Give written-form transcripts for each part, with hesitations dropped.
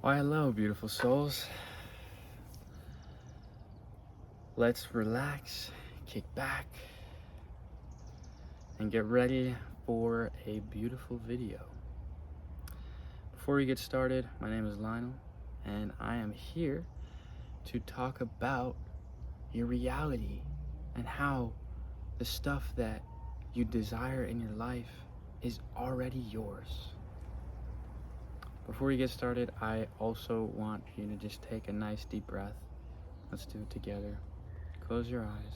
Why, hello, beautiful souls. Let's relax, kick back, and get ready for a beautiful video. Before we get started, my name is Lionel, and I am here to talk about your reality and how the stuff that you desire in your life is already yours. Before we get started, I also want you to just take a nice deep breath. Let's do it together. Close your eyes.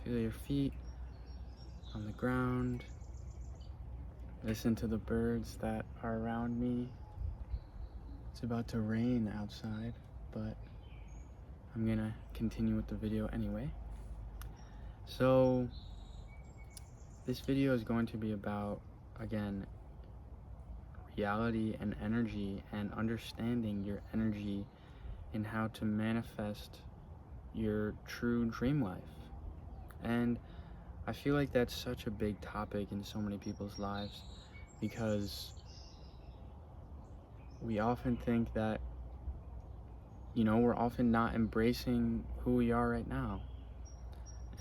Feel your feet on the ground. Listen to the birds that are around me. It's about to rain outside, but I'm gonna continue with the video anyway. So this video is going to be about, again, reality and energy, and understanding your energy and how to manifest your true dream life. And I feel like that's such a big topic in so many people's lives, because we often think that, we're often not embracing who we are right now.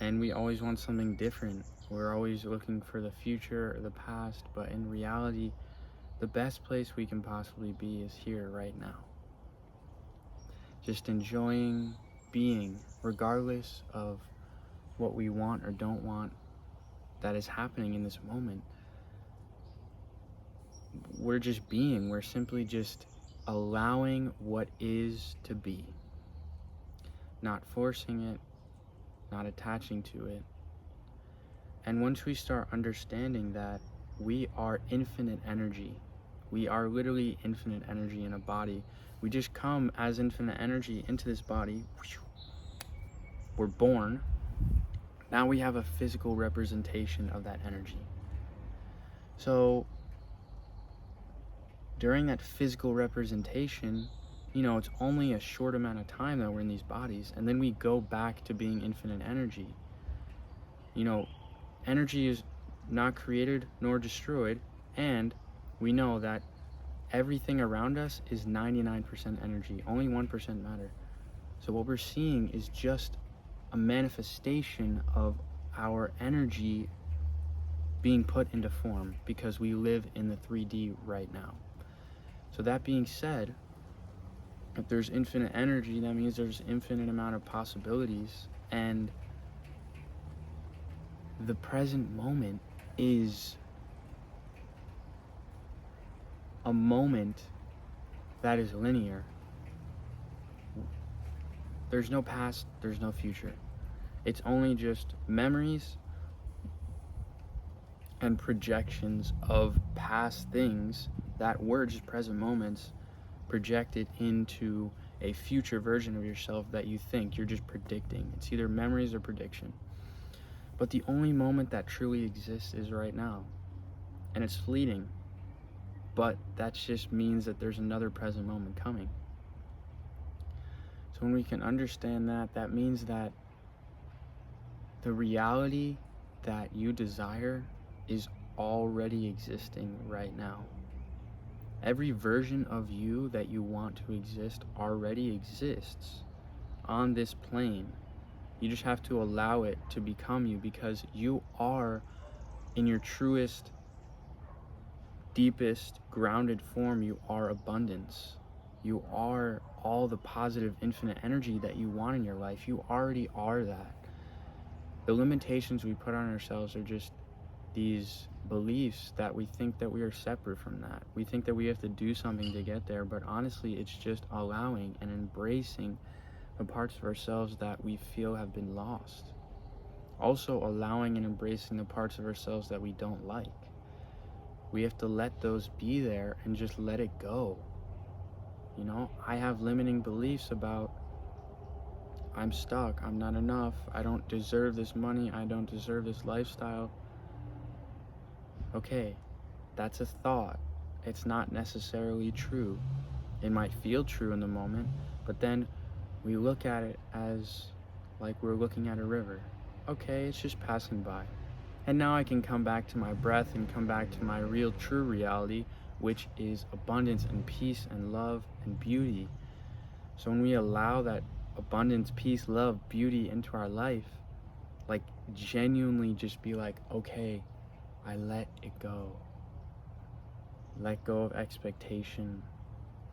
And we always want something different. We're always looking for the future or the past, but in reality, the best place we can possibly be is here right now. Just enjoying being, regardless of what we want or don't want that is happening in this moment. We're just being, we're simply just allowing what is to be, not forcing it, not attaching to it. And once we start understanding that we are infinite energy, we are literally infinite energy in a body. We just come as infinite energy into this body. We're born. Now we have a physical representation of that energy. So during that physical representation, it's only a short amount of time that we're in these bodies, and then we go back to being infinite energy. Energy is not created nor destroyed, and we know that everything around us is 99% energy, only 1% matter. So what we're seeing is just a manifestation of our energy being put into form, because we live in the 3D right now. So that being said, if there's infinite energy, that means there's infinite amount of possibilities, and the present moment is a moment that is linear. There's no past, there's no future. It's only just memories and projections of past things that were just present moments projected into a future version of yourself that you think you're just predicting. It's either memories or prediction. But the only moment that truly exists is right now. And it's fleeting. But that just means that there's another present moment coming. So when we can understand that, that means that the reality that you desire is already existing right now. Every version of you that you want to exist already exists on this plane. You just have to allow it to become you, because you are, in your truest, deepest, grounded form, you are abundance. You are all the positive, infinite energy that you want in your life. You already are that. The limitations we put on ourselves are just these beliefs that we think that we are separate from that. We think that we have to do something to get there, but honestly, it's just allowing and embracing the parts of ourselves that we feel have been lost. Also allowing and embracing the parts of ourselves that we don't like. We have to let those be there and just let it go. I have limiting beliefs about I'm stuck, I'm not enough, I don't deserve this money, I don't deserve this lifestyle. Okay, that's a thought. It's not necessarily true. It might feel true in the moment, but then we look at it as like we're looking at a river. Okay, it's just passing by. And now I can come back to my breath and come back to my real true reality, which is abundance and peace and love and beauty. So when we allow that abundance, peace, love, beauty into our life, like genuinely just be like, okay, I let it go. Let go of expectation,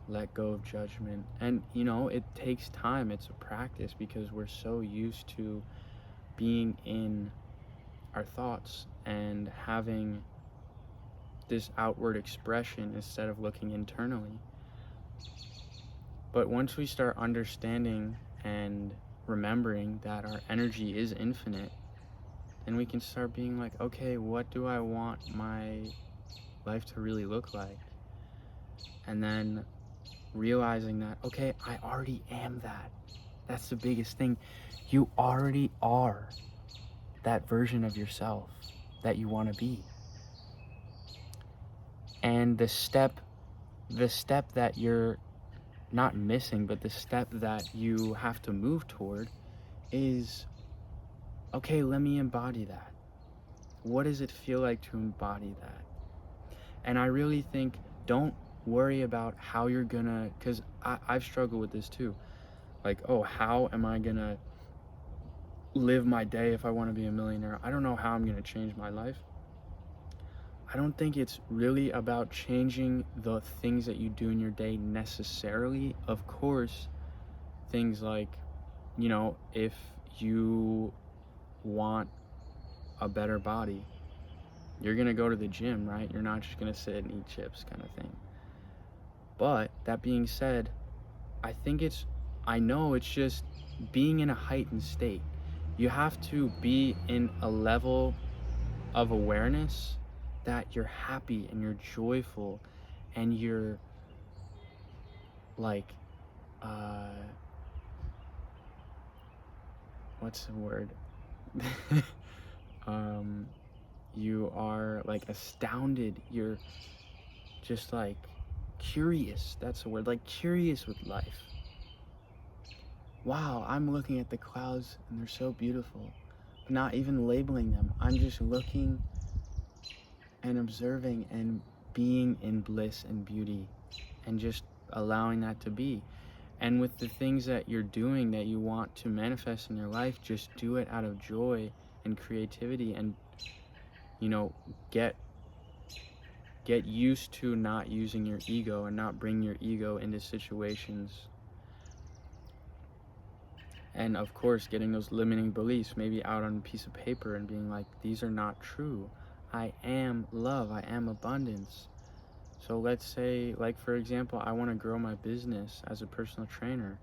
let go of judgment. And it takes time. It's a practice because we're so used to being in our thoughts and having this outward expression instead of looking internally. But once we start understanding and remembering that our energy is infinite, then we can start being like, okay, what do I want my life to really look like? And then realizing that, okay, I already am that. That's the biggest thing. You already are that version of yourself that you want to be. And the step that you're not missing, but the step that you have to move toward is, okay, let me embody that. What does it feel like to embody that? And I really think, don't worry about how you're gonna, because I've struggled with this too. Like, oh, how am I gonna live my day if I want to be a millionaire? I don't know how I'm gonna change my life. I don't think it's really about changing the things that you do in your day necessarily. Of course, things like, if you want a better body, you're gonna go to the gym, right? You're not just gonna sit and eat chips kind of thing. But that being said, I know it's just being in a heightened state. You have to be in a level of awareness that you're happy and you're joyful and you're like, what's the word? You are like astounded. You're just like curious. That's the word. Like curious with life. Wow, I'm looking at the clouds and they're so beautiful. Not even labeling them. I'm just looking and observing and being in bliss and beauty and just allowing that to be. And with the things that you're doing that you want to manifest in your life, just do it out of joy and creativity, and get used to not using your ego and not bring your ego into situations. And of course, getting those limiting beliefs maybe out on a piece of paper and being like, these are not true. I am love. I am abundance. So let's say, like, for example, I want to grow my business as a personal trainer.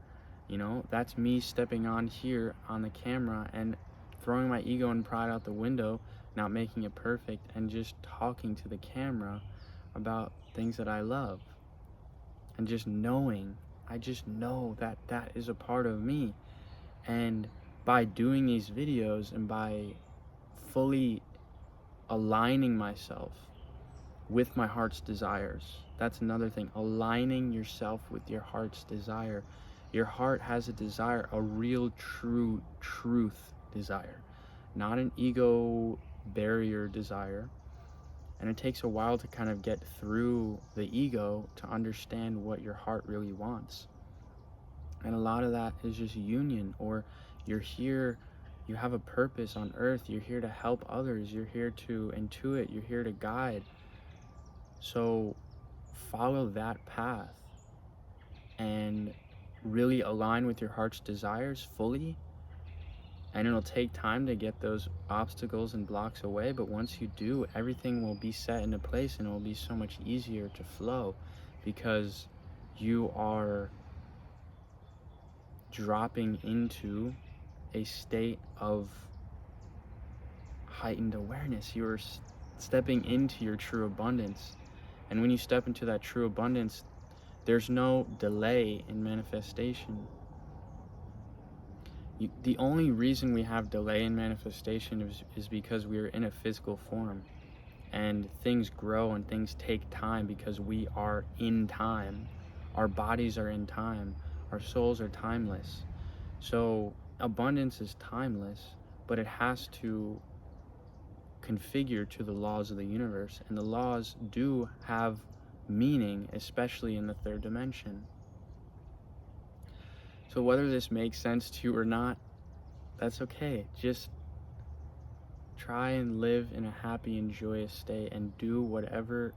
That's me stepping on here on the camera and throwing my ego and pride out the window, not making it perfect, and just talking to the camera about things that I love. And just knowing, I just know that that is a part of me. And by doing these videos and by fully aligning myself with my heart's desires, that's another thing, aligning yourself with your heart's desire. Your heart has a desire, a real true truth desire, not an ego barrier desire. And it takes a while to kind of get through the ego to understand what your heart really wants. And a lot of that is just union, or you're here, you have a purpose on earth, you're here to help others, you're here to intuit, you're here to guide. So follow that path and really align with your heart's desires fully. And it'll take time to get those obstacles and blocks away, but once you do, everything will be set into place and it will be so much easier to flow, because you are dropping into a state of heightened awareness. You're stepping into your true abundance. And when you step into that true abundance, there's no delay in manifestation. The only reason we have delay in manifestation is because we are in a physical form, and things grow and things take time because we are in time. Our bodies are in time. Our souls are timeless. So abundance is timeless, but it has to configured to the laws of the universe, and the laws do have meaning, especially in the third dimension. So whether this makes sense to you or not, that's okay. Just try and live in a happy and joyous state and do whatever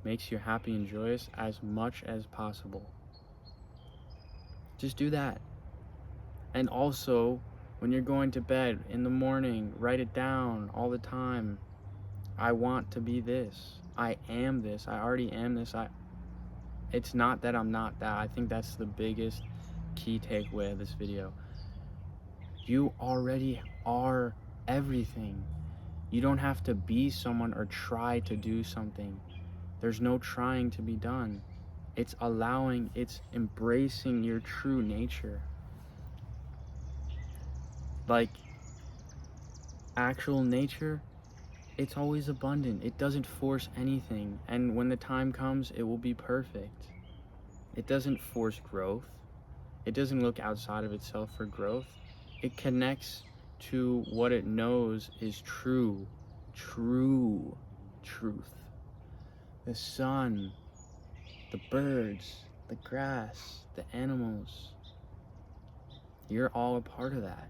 makes you happy and joyous as much as possible. Just do that. And also, when you're going to bed in the morning, write it down all the time. I want to be this. I am this. I already am this. It's not that I'm not that. I think that's the biggest key takeaway of this video. You already are everything. You don't have to be someone or try to do something. There's no trying to be done. It's allowing, it's embracing your true nature. Like, actual nature, it's always abundant. It doesn't force anything. And when the time comes, it will be perfect. It doesn't force growth. It doesn't look outside of itself for growth. It connects to what it knows is true truth. The sun, the birds, the grass, the animals. You're all a part of that.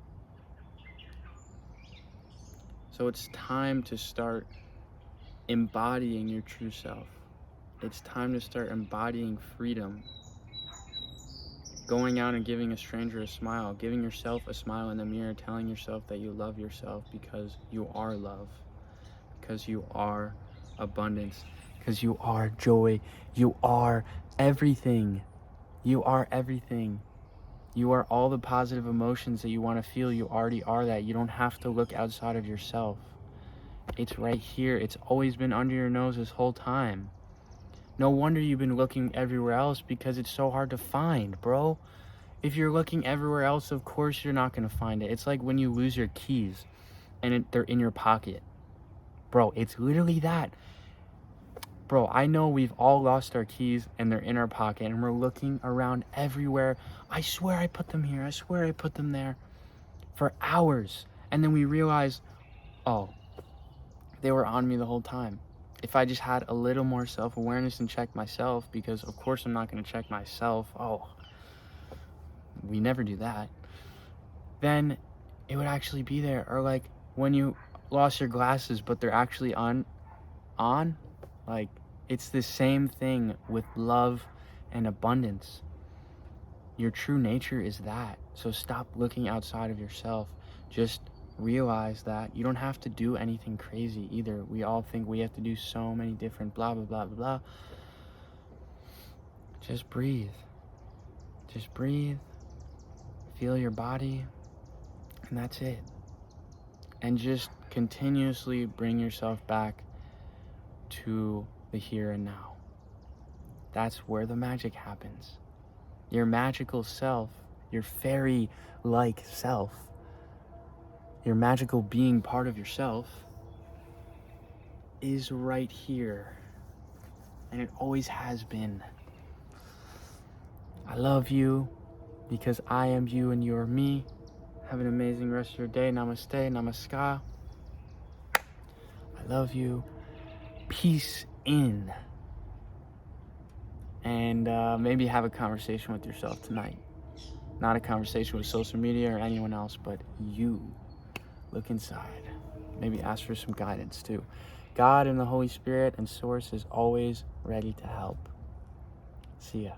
So it's time to start embodying your true self. It's time to start embodying freedom. Going out and giving a stranger a smile, giving yourself a smile in the mirror, telling yourself that you love yourself because you are love, because you are abundance, because you are joy, you are everything. You are everything. You are all the positive emotions that you want to feel. You already are that. You don't have to look outside of yourself. It's right here. It's always been under your nose this whole time. No wonder you've been looking everywhere else, because it's so hard to find, bro. If you're looking everywhere else, of course you're not going to find it. It's like when you lose your keys and they're in your pocket. Bro, it's literally that. Bro, I know we've all lost our keys and they're in our pocket and we're looking around everywhere. I swear I put them here. I swear I put them there for hours. And then we realize, oh, they were on me the whole time. If I just had a little more self-awareness and checked myself, because of course I'm not going to check myself. Oh, we never do that. Then it would actually be there. Or like when you lost your glasses, but they're actually on, like, it's the same thing with love and abundance. Your true nature is that. So stop looking outside of yourself. Just realize that you don't have to do anything crazy either. We all think we have to do so many different blah, blah, blah, blah, blah. Just breathe. Just breathe. Feel your body. And that's it. And just continuously bring yourself back to the here and now. That's where the magic happens. Your magical self, your fairy-like self, your magical being part of yourself is right here. And it always has been. I love you because I am you and you are me. Have an amazing rest of your day. Namaste, namaskar. I love you. Peace in. And maybe have a conversation with yourself tonight. Not a conversation with social media or anyone else, but you. Look inside. Maybe ask for some guidance too. God and the Holy Spirit and Source is always ready to help. See ya.